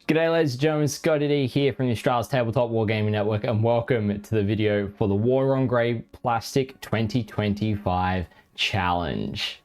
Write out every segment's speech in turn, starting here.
G'day ladies and gentlemen, ScottyD here from the Australia's Tabletop Wargaming Network, and welcome to the video for the War on Grey Plastic 2025 Challenge.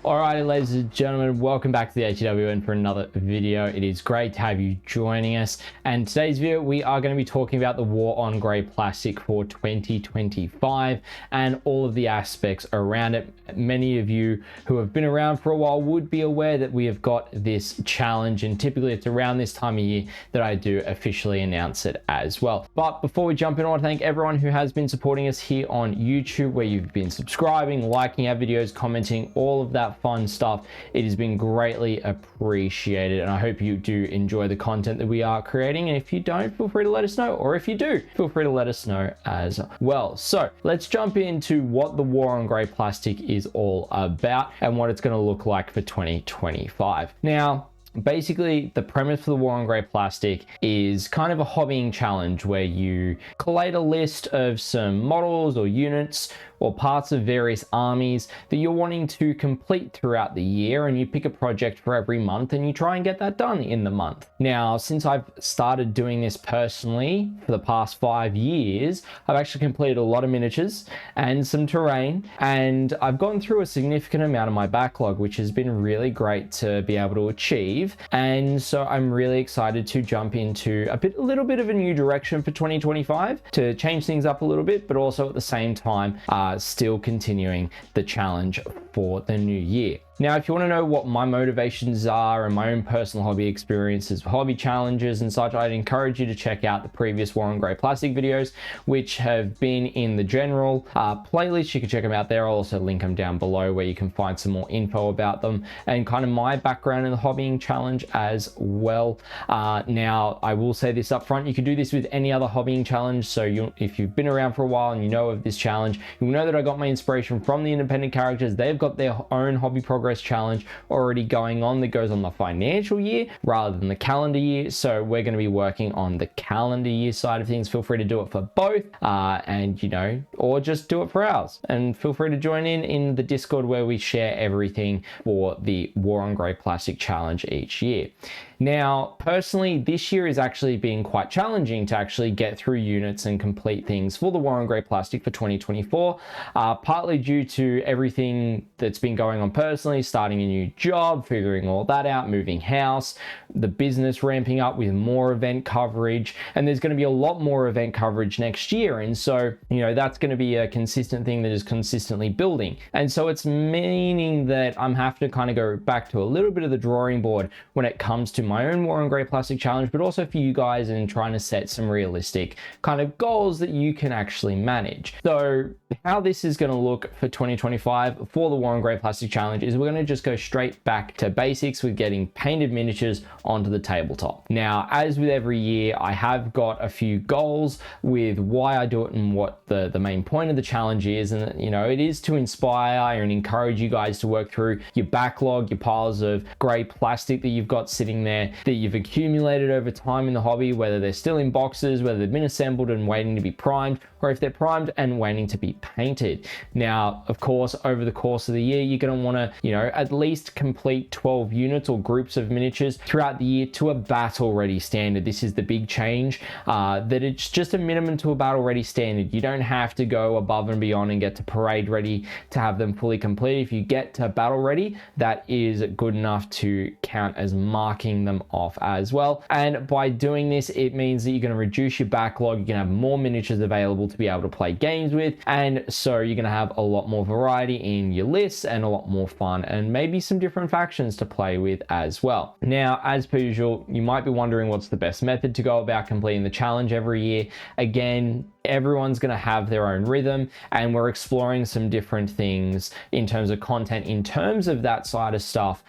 Alrighty ladies and gentlemen, welcome back to the ATW and for another video. It is great to have you joining us, and today's video we are going to be talking about the War on Grey Plastic for 2025 and all of the aspects around it. Many of you who have been around for a while would be aware that we have got this challenge, and typically it's around this time of year that I do officially announce it as well. But before we jump in, I want to thank everyone who has been supporting us here on YouTube, where you've been subscribing, liking our videos, commenting, all of that fun stuff. It has been greatly appreciated, and I hope you do enjoy the content that we are creating. And if you don't, feel free to let us know, or if you do, feel free to let us know as well. So let's jump into what the War on Grey Plastic is all about and what it's going to look like for 2025. Now, basically, the premise for the War on Grey Plastic is kind of a hobbying challenge where you collate a list of some models or units or parts of various armies that you're wanting to complete throughout the year, and you pick a project for every month and you try and get that done in the month. Now, since I've started doing this personally for the past 5 years, I've actually completed a lot of miniatures and some terrain, and I've gone through a significant amount of my backlog, which has been really great to be able to achieve. And so I'm really excited to jump into a little bit of a new direction for 2025 to change things up a little bit, but also at the same time still continuing the challenge for the new year. Now, if you want to know what my motivations are and my own personal hobby experiences, hobby challenges and such, I'd encourage you to check out the previous War on Grey Plastic videos, which have been in the general playlist. You can check them out there. I'll also link them down below where you can find some more info about them and kind of my background in the hobbying challenge as well. Now, I will say this up front, you can do this with any other hobbying challenge. So if you've been around for a while and you know of this challenge, you'll know that I got my inspiration from the independent characters. They've got their own hobby progress challenge already going on that goes on the financial year rather than the calendar year. So we're going to be working on the calendar year side of things. Feel free to do it for both and or just do it for ours, and feel free to join in the Discord where we share everything for the War on Grey Plastic challenge each year. Now, personally, this year is actually being quite challenging to actually get through units and complete things for the War on Grey Plastic for 2024, partly due to everything that's been going on personally, starting a new job, figuring all that out, moving house, the business ramping up with more event coverage, and there's going to be a lot more event coverage next year. And so, that's going to be a consistent thing that is consistently building. And so it's meaning that I'm having to kind of go back to a little bit of the drawing board when it comes to my own War on Grey Plastic challenge, but also for you guys and trying to set some realistic kind of goals that you can actually manage. So how this is going to look for 2025 for the War on Grey Plastic challenge is we're going to just go straight back to basics with getting painted miniatures onto the tabletop. Now, as with every year, I have got a few goals with why I do it and what the main point of the challenge is. And it is to inspire and encourage you guys to work through your backlog, your piles of grey plastic that you've got sitting there that you've accumulated over time in the hobby, whether they're still in boxes, whether they've been assembled and waiting to be primed, or if they're primed and waiting to be painted. Now, of course, over the course of the year, you're going to want to, at least complete 12 units or groups of miniatures throughout the year to a battle ready standard. This is the big change, that it's just a minimum to a battle ready standard. You don't have to go above and beyond and get to parade ready to have them fully complete. If you get to battle ready, that is good enough to count as marking them off as well. And by doing this, it means that you're going to reduce your backlog. You're going to have more miniatures available to be able to play games with, and so you're going to have a lot more variety in your lists and a lot more fun and maybe some different factions to play with as well. Now, as per usual, you might be wondering what's the best method to go about completing the challenge every year. Again, everyone's going to have their own rhythm, and we're exploring some different things in terms of content, in terms of that side of stuff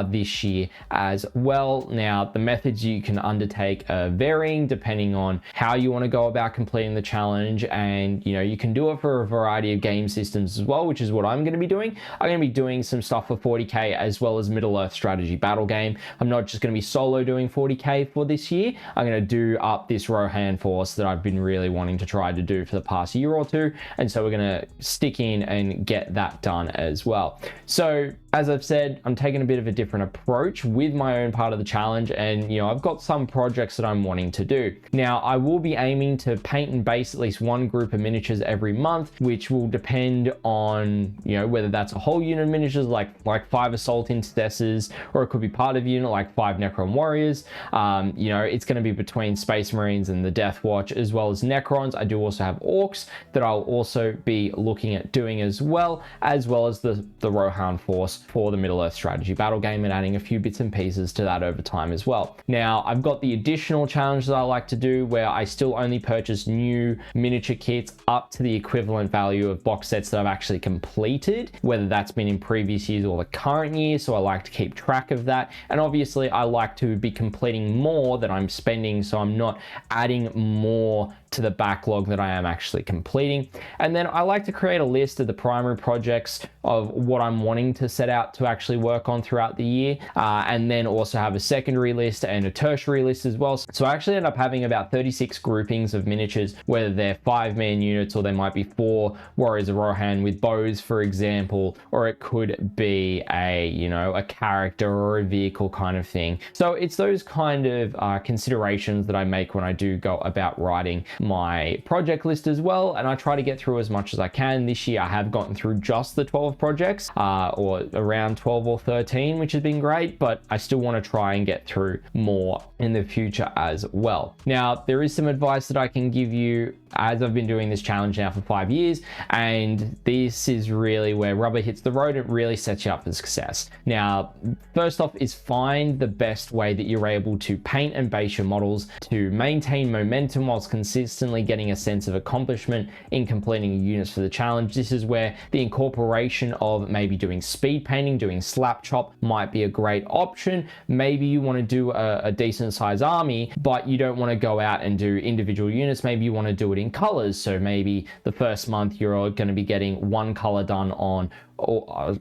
this year as well. Now, the methods you can undertake are varying depending on how you want to go about completing the challenge, and you can do it for a variety of game systems as well, which is what I'm going to be doing. I'm going to be doing some stuff out for 40k as well as Middle-earth strategy battle game. I'm not just going to be solo doing 40k for this year. I'm going to do up this Rohan force that I've been really wanting to try to do for the past year or two, and so we're going to stick in and get that done as well. So as I've said, I'm taking a bit of a different approach with my own part of the challenge, and I've got some projects that I'm wanting to do. Now I will be aiming to paint and base at least one group of miniatures every month, which will depend on whether that's a whole unit of miniatures like 5 assault intercessors, or it could be part of a unit like 5 Necron warriors. It's going to be between Space Marines and the Death Watch, as well as Necrons. I do also have orcs that I'll also be looking at doing as well as the Rohan force for the Middle-earth strategy battle game, and adding a few bits and pieces to that over time as well. Now I've got the additional challenge that I like to do, where I still only purchase new miniature kits up to the equivalent value of box sets that I've actually completed, whether that's been in previous years or the current year. So I like to keep track of that, and obviously I like to be completing more than I'm spending, so I'm not adding more to the backlog that I am actually completing. And then I like to create a list of the primary projects of what I'm wanting to set out to actually work on throughout the year, and then also have a secondary list and a tertiary list as well. So I actually end up having about 36 groupings of miniatures, whether they're 5-man units or they might be 4 Warriors of Rohan with bows, for example, or it could be a character or a vehicle kind of thing. So it's those kind of considerations that I make when I do go about writing my project list as well, and I try to get through as much as I can. This year I have gotten through just the 12 projects, or around 12 or 13, which has been great, but I still want to try and get through more in the future as well. Now there is some advice that I can give you, as I've been doing this challenge now for 5 years, and this is really where rubber hits the road. It really sets you up for success. Now first off is find the best way that you're able to paint and base your models to maintain momentum whilst consistently getting a sense of accomplishment in completing units for the challenge. This is where the incorporation of maybe doing speed painting, doing slap chop might be a great option. Maybe you want to do a decent size army, but you don't want to go out and do individual units. Maybe you want to do it in colors. So maybe the first month you're going to be getting one color done on a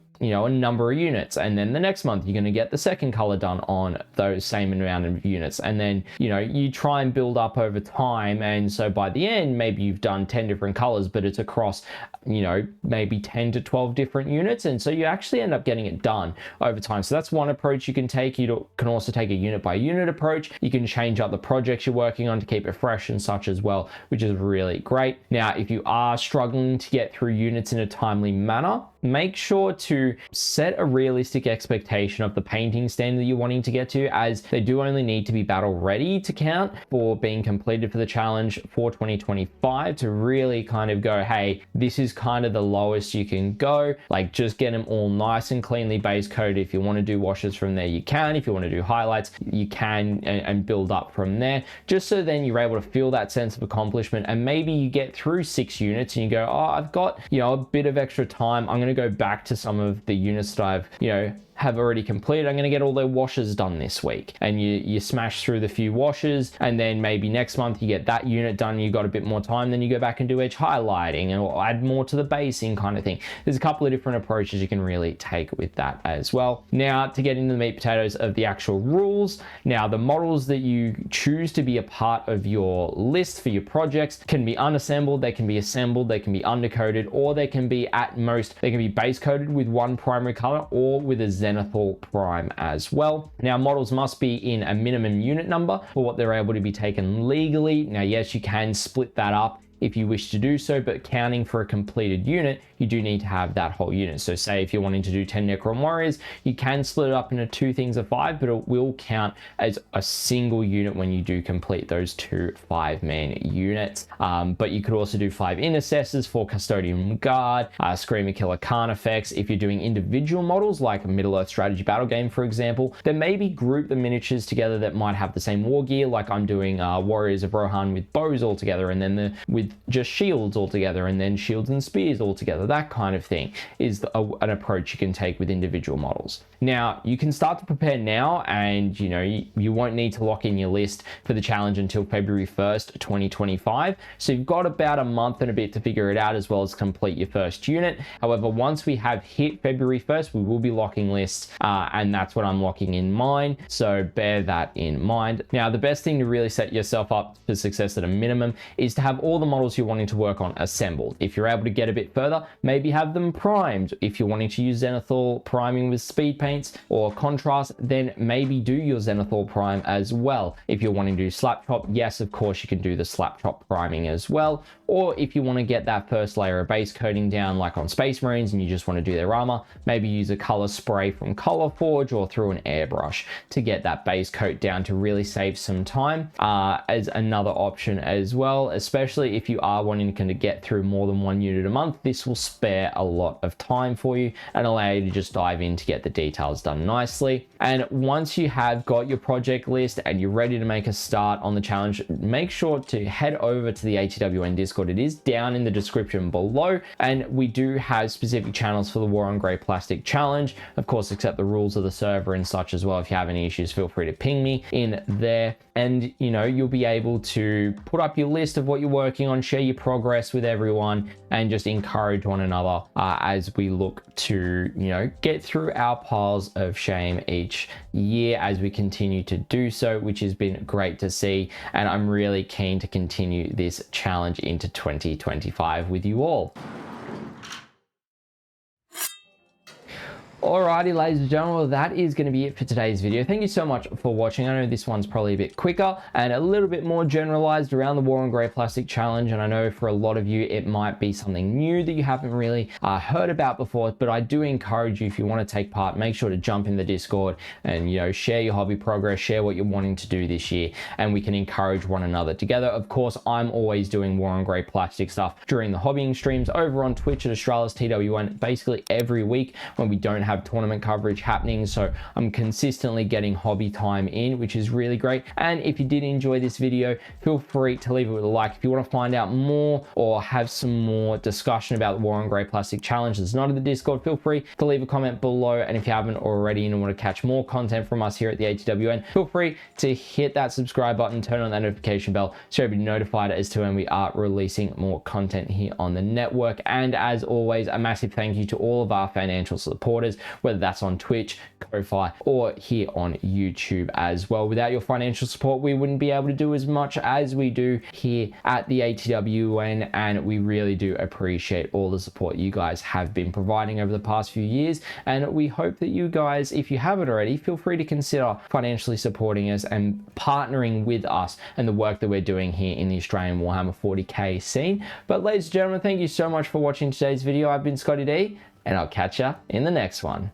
number of units, and then the next month you're going to get the second color done on those same amount of units, and then you try and build up over time, and so by the end maybe you've done 10 different colors, but it's across maybe 10 to 12 different units, and so you actually end up getting it done over time. So that's one approach you can take. You can also take a unit by unit approach. You can change up the projects you're working on to keep it fresh and such as well, which is really great. Now if you are struggling to get through units in a timely manner, make sure to set a realistic expectation of the painting standard you're wanting to get to, as they do only need to be battle ready to count for being completed for the challenge for 2025 to really kind of go, hey, this is kind of the lowest you can go. Like, just get them all nice and cleanly base coated. If you want to do washes from there, you can. If you want to do highlights, you can, and build up from there, just so then you're able to feel that sense of accomplishment. And maybe you get through 6 units and you go, oh, I've got a bit of extra time. I'm going to go back to some of the units that I've have already completed. I'm going to get all their washes done this week, and you smash through the few washes, and then maybe next month you get that unit done, you got a bit more time, then you go back and do edge highlighting and add more to the basing kind of thing. There's a couple of different approaches you can really take with that as well. Now to get into the meat potatoes of the actual rules. Now the models that you choose to be a part of your list for your projects can be unassembled, they can be assembled, they can be undercoated, or they can be base coated with one primary color or with a Zenithal Prime as well. Now models must be in a minimum unit number for what they're able to be taken legally. Now yes, you can split that up if you wish to do so, but counting for a completed unit, you do need to have that whole unit. So say if you're wanting to do 10 Necron Warriors, you can split it up into 2 things of 5, but it will count as a single unit when you do complete those 2 5-man units. But you could also do 5 Intercessors, 4 Custodian Guard, Screamer Killer Carnifex. If you're doing individual models like a Middle-earth strategy battle game, for example, then maybe group the miniatures together that might have the same war gear, like I'm doing Warriors of Rohan with bows all together, and then with with just shields altogether, and then shields and spears altogether. That kind of thing is an approach you can take with individual models. Now, you can start to prepare now, and you won't need to lock in your list for the challenge until February 1st, 2025. So you've got about a month and a bit to figure it out, as well as complete your first unit. However, once we have hit February 1st, we will be locking lists, and that's what I'm locking in mine. So bear that in mind. Now, the best thing to really set yourself up for success at a minimum is to have all the models you're wanting to work on assembled. If you're able to get a bit further, maybe have them primed. If you're wanting to use Zenithal priming with speed paints or contrast, then maybe do your Zenithal prime as well. If you're wanting to do slap chop, yes, of course you can do the slap chop priming as well. Or if you want to get that first layer of base coating down, like on Space Marines, and you just want to do their armor, maybe use a color spray from Color Forge or through an airbrush to get that base coat down to really save some time, as another option as well. Especially if you are wanting to get through more than one unit a month, this will spare a lot of time for you and allow you to just dive in to get the details done nicely. And once you have got your project list and you're ready to make a start on the challenge, make sure to head over to the ATWN Discord. It is down in the description below, and we do have specific channels for the War on Grey Plastic Challenge, of course, accept the rules of the server and such as well. If you have any issues, feel free to ping me in there, and you'll be able to put up your list of what you're working on, share your progress with everyone, and just encourage one another as we look to get through our piles of shame each year as we continue to do so, which has been great to see. And I'm really keen to continue this challenge into 2025 with you all. Alrighty, ladies and gentlemen, well, that is going to be it for today's video. Thank you so much for watching. I know this one's probably a bit quicker and a little bit more generalized around the War on Grey Plastic Challenge, and I know for a lot of you it might be something new that you haven't really heard about before, but I do encourage you, if you want to take part, make sure to jump in the Discord and share your hobby progress, share what you're wanting to do this year, and we can encourage one another together. Of course, I'm always doing War on Grey Plastic stuff during the hobbying streams over on Twitch at Australia's TWN, basically every week when we don't have tournament coverage happening. So I'm consistently getting hobby time in, which is really great. And if you did enjoy this video, feel free to leave it with a like. If you want to find out more or have some more discussion about the War on Grey Plastic Challenge that's not in the Discord, feel free to leave a comment below. And if you haven't already and want to catch more content from us here at the ATWN, feel free to hit that subscribe button, turn on that notification bell so you'll be notified as to when we are releasing more content here on the network. And as always, a massive thank you to all of our financial supporters, whether that's on Twitch, Ko-Fi, or here on YouTube as well. Without your financial support, we wouldn't be able to do as much as we do here at the ATWN, and we really do appreciate all the support you guys have been providing over the past few years. And we hope that you guys, if you haven't already, feel free to consider financially supporting us and partnering with us and the work that we're doing here in the Australian Warhammer 40k scene. But ladies and gentlemen, thank you so much for watching today's video. I've been ScottyD, and I'll catch you in the next one.